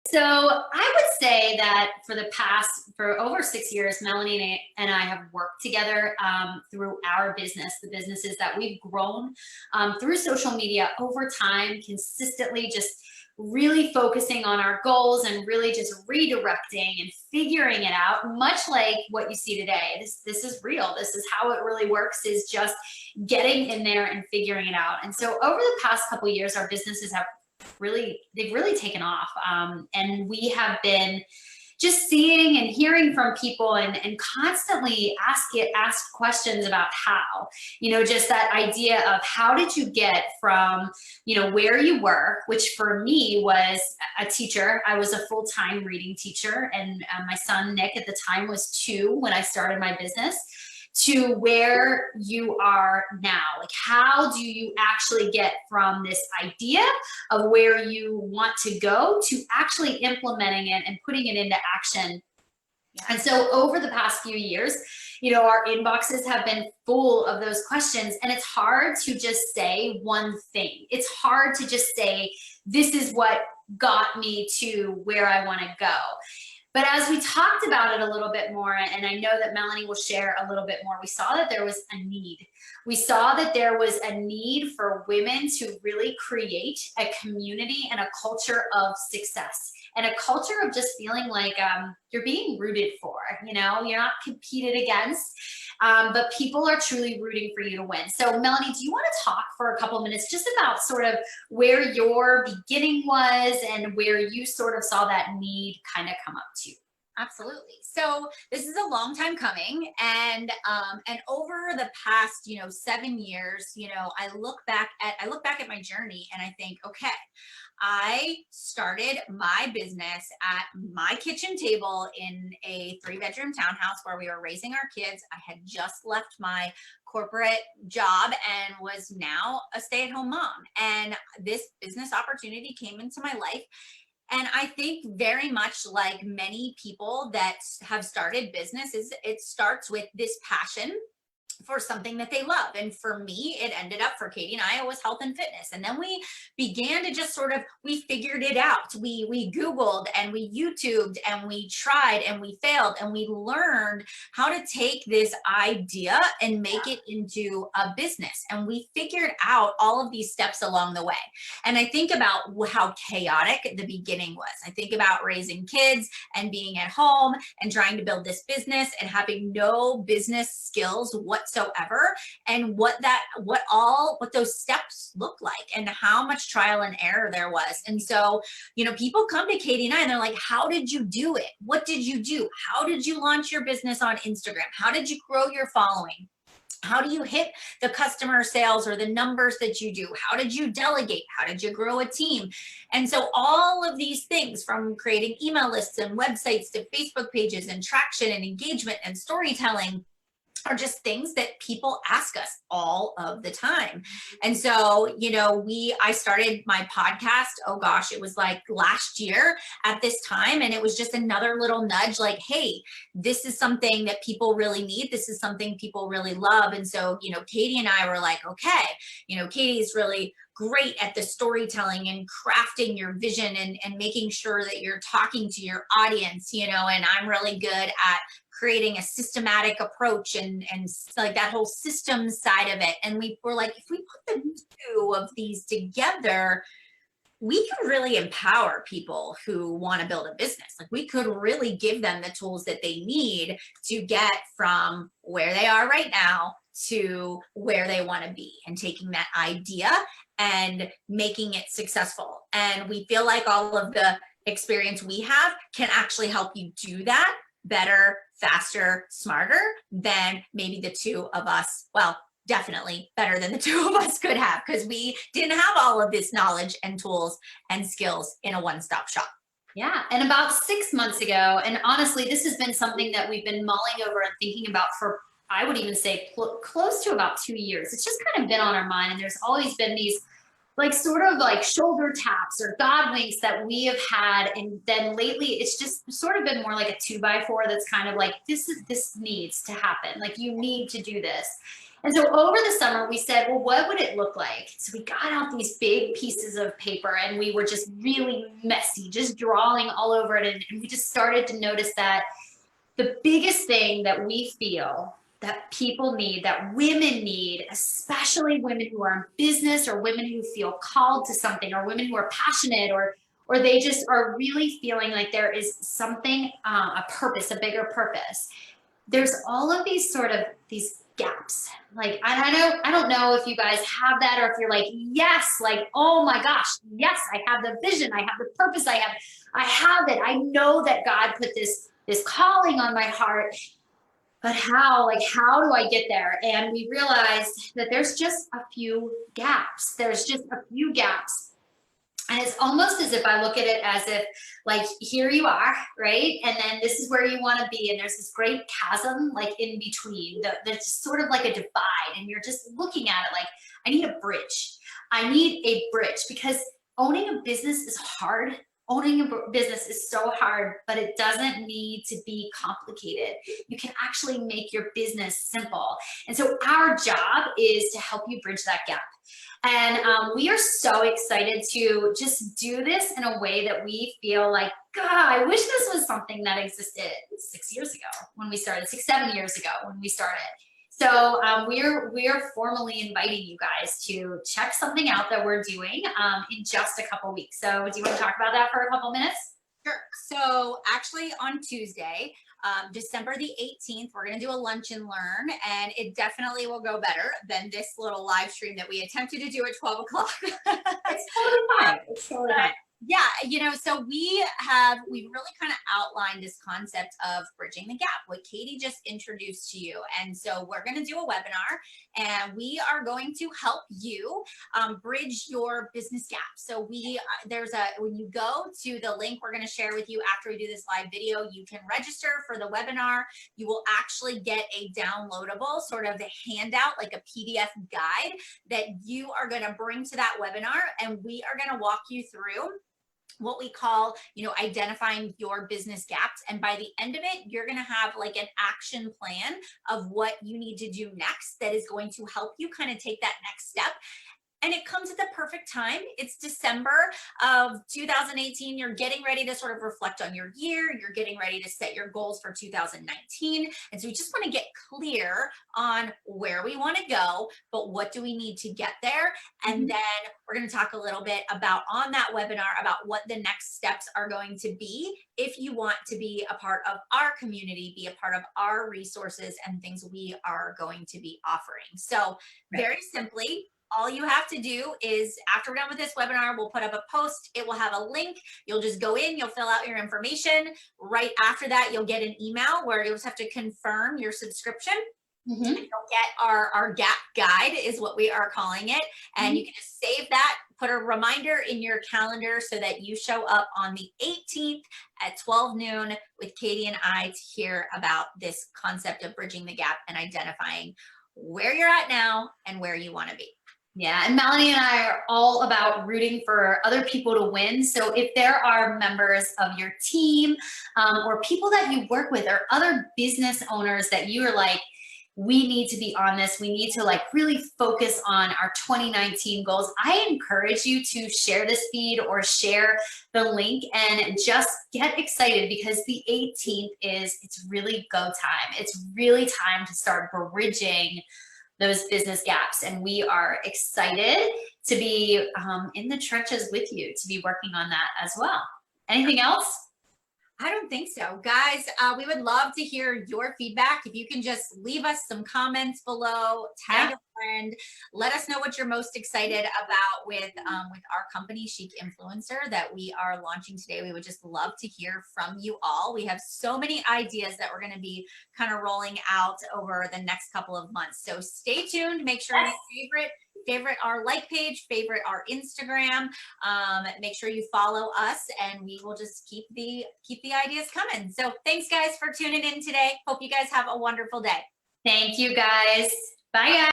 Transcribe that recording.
So I would say that for over 6 years, Melanie and I have worked together through our business, the businesses that we've grown through social media over time, consistently just really focusing on our goals and really just redirecting and figuring it out, much like what you see today. This is real. This is how it really works, is just getting in there and figuring it out. And so over the past couple of years, our businesses have they've really taken off. And we have been just seeing and hearing from people and constantly ask questions about how, just that idea of how did you get from, where you were, which for me was a teacher. I was a full-time reading teacher, and my son, Nick, at the time was 2 when I started my business, to where you are now. Like, how do you actually get from this idea of where you want to go to actually implementing it and putting it into action? And so over the past few years, our inboxes have been full of those questions, and it's hard to just say one thing. It's hard to just say, this is what got me to where I want to go. But as we talked about it a little bit more, and I know that Melanie will share a little bit more, we saw that there was a need. We saw that there was a need for women to really create a community and a culture of success, and a culture of just feeling like you're being rooted for, you're not competed against, but people are truly rooting for you to win. So Melanie, do you want to talk for a couple of minutes just about sort of where your beginning was and where you sort of saw that need kind of come up to? Absolutely. So this is a long time coming, and over the past 7 years, I look back at my journey and I think, okay, I started my business at my kitchen table in a 3-bedroom townhouse where we were raising our kids. I had just left my corporate job and was now a stay-at-home mom, and this business opportunity came into my life. And I think very much like many people that have started businesses, it starts with this passion for something that they love. And for me, it ended up, for Katie and I, it was health and fitness. And then we began to just we figured it out. We Googled and we YouTubed and we tried and we failed, and we learned how to take this idea and make it into a business. And we figured out all of these steps along the way. And I think about how chaotic the beginning was. I think about raising kids and being at home and trying to build this business and having no business skills whatsoever, and what those steps look like and how much trial and error there was. And so, people come to Katie and I and they're like, how did you do it? What did you do? How did you launch your business on Instagram? How did you grow your following? How do you hit the customer sales or the numbers that you do? How did you delegate? How did you grow a team? And so all of these things, from creating email lists and websites to Facebook pages and traction and engagement and storytelling, are just things that people ask us all of the time. And so, I started my podcast, oh gosh, it was like last year at this time. And it was just another little nudge, like, hey, this is something that people really need. This is something people really love. And so, Katie and I were like, okay, Katie's really great at the storytelling and crafting your vision and making sure that you're talking to your audience, and I'm really good at creating a systematic approach and like that whole systems side of it. And we were like, if we put the 2 of these together, we could really empower people who want to build a business. Like, we could really give them the tools that they need to get from where they are right now to where they want to be, and taking that idea and making it successful. And we feel like all of the experience we have can actually help you do that better, faster, smarter than maybe the 2 of us. Well, definitely better than the 2 of us could have, because we didn't have all of this knowledge and tools and skills in a one-stop shop. Yeah. And about 6 months ago, and honestly, this has been something that we've been mulling over and thinking about for, I would even say, close to about 2 years. It's just kind of been on our mind. And there's always been these like sort of like shoulder taps or God winks that we have had. And then lately it's just sort of been more like a 2x4 that's kind of like, this needs to happen. Like, you need to do this. And so over the summer, we said, well, what would it look like? So we got out these big pieces of paper and we were just really messy, just drawing all over it. And we just started to notice that the biggest thing that we feel that people need, that women need, especially women who are in business or women who feel called to something or women who are passionate or they just are really feeling like there is something, a purpose, a bigger purpose. There's all of these sort of these gaps. Like I don't know if you guys have that or if you're like, yes, like, oh my gosh, yes, I have the vision, I have the purpose, I have it. I know that God put this calling on my heart, but how do I get there? And we realized that there's just a few gaps. There's just a few gaps. And it's almost as if I look at it as if, like, here you are, right? And then this is where you want to be. And there's this great chasm, like, in between. There's sort of like a divide. And you're just looking at it like, I need a bridge. I need a bridge because owning a business is hard. Owning a business is so hard, but it doesn't need to be complicated. You can actually make your business simple. And so our job is to help you bridge that gap. And we are so excited to just do this in a way that we feel like, God, I wish this was something that existed 6 years ago when we started, 6, 7 years ago when we started. So we're formally inviting you guys to check something out that we're doing in just a couple weeks. So do you want to talk about that for a couple minutes? Sure. So actually on Tuesday, December the 18th, we're going to do a lunch and learn, and it definitely will go better than this little live stream that we attempted to do at 12 o'clock. It's totally fine. It's totally fine. Yeah, so we've really kind of outlined this concept of bridging the gap, what Katie just introduced to you. And so we're going to do a webinar, and we are going to help you bridge your business gap. So when you go to the link we're going to share with you after we do this live video, you can register for the webinar. You will actually get a downloadable sort of a handout, like a PDF guide that you are going to bring to that webinar, and we are going to walk you through what we call, identifying your business gaps. And by the end of it, you're going to have like an action plan of what you need to do next that is going to help you kind of take that next step. And it comes at the perfect time. It's December of 2018. You're getting ready to sort of reflect on your year. You're getting ready to set your goals for 2019. And so we just want to get clear on where we want to go, but what do we need to get there? And then we're going to talk a little bit about on that webinar about what the next steps are going to be if you want to be a part of our community, be a part of our resources and things we are going to be offering. So very simply, all you have to do is, after we're done with this webinar, we'll put up a post. It will have a link. You'll just go in, you'll fill out your information. Right after that, you'll get an email where you'll just have to confirm your subscription. You'll get our gap guide is what we are calling it. And you can just save that, put a reminder in your calendar so that you show up on the 18th at 12 noon with Katie and I to hear about this concept of bridging the gap and identifying where you're at now and where you want to be. Yeah, and Melanie and I are all about rooting for other people to win. So if there are members of your team or people that you work with or other business owners that you are like, we need to be on this, we need to like really focus on our 2019 goals, I encourage you to share this feed or share the link and just get excited because the 18th it's really go time. It's really time to start bridging those business gaps. And we are excited to be in the trenches with you, to be working on that as well. Anything else? I don't think so. Guys, we would love to hear your feedback. If you can just leave us some comments below, tag a friend, let us know what you're most excited about with our company, Chic Influencer, that we are launching today. We would just love to hear from you all. We have so many ideas that we're going to be kind of rolling out over the next couple of months. So stay tuned. Make sure you favorite our like page, favorite our Instagram, make sure you follow us, and we will just keep the ideas coming. So thanks guys for tuning in today. Hope you guys have a wonderful day. Thank you guys. Bye guys.